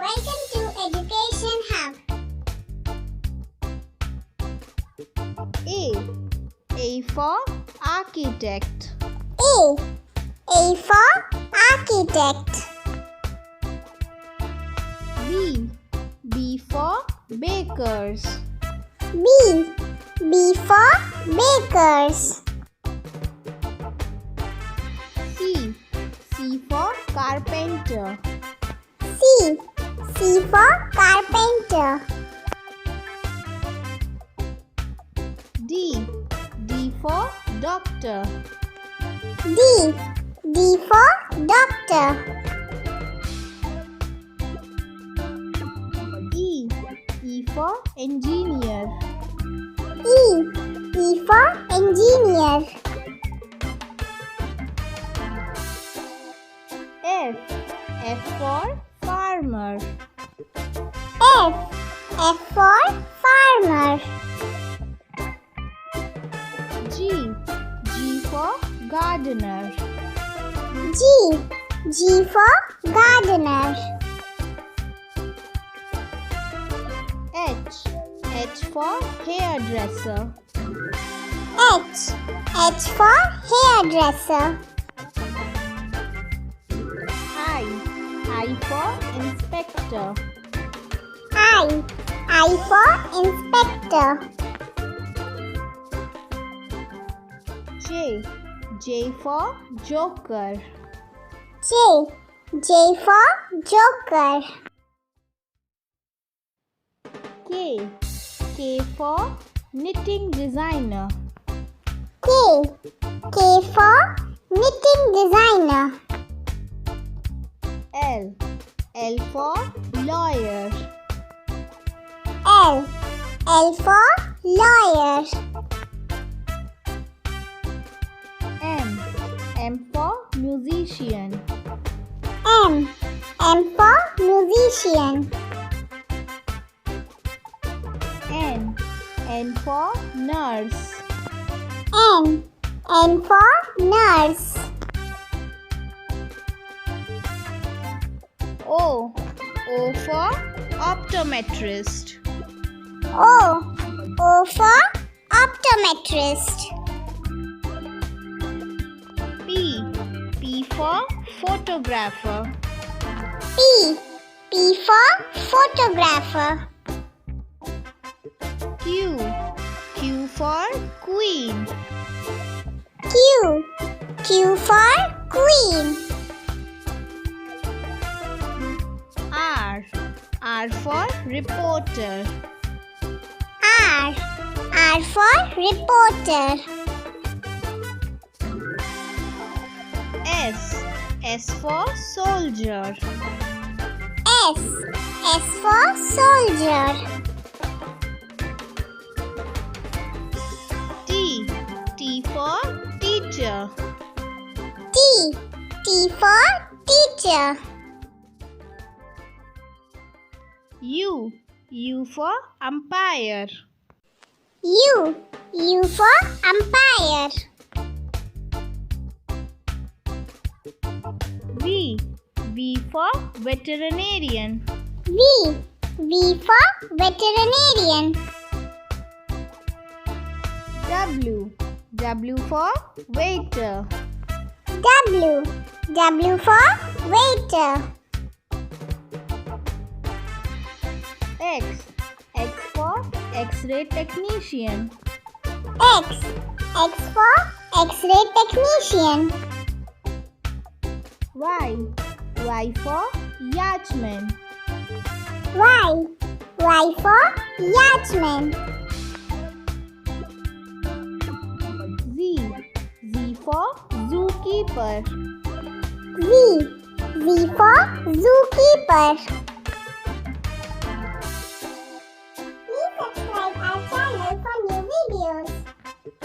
Welcome to Education Hub. A for architect. A for architect. B for bakers. B for bakers. C for carpenter. C for carpenter. D for doctor. D for doctor. E for engineer. E for engineer. F for farmer. F for farmer. G for gardener. G for gardener. H for hairdresser. H for hairdresser. I for inspector. I for inspector. J for joker. J for joker. K for knitting designer. K for knitting designer. L for lawyer. L for lawyer. M for musician. M for musician. N for nurse. N for nurse. O for optometrist. O for optometrist. P for photographer. P for photographer. Q for queen. Q for queen. R for reporter. R for reporter. S for soldier. S for soldier. T for teacher. T for teacher. U for umpire. U for umpire. V for veterinarian. V for veterinarian. W for waiter. W for waiter. X for X-ray technician. X for X-ray technician. Y for YACHTSMAN. Y for YACHTSMAN. Z for zookeeper. Z for zookeeper.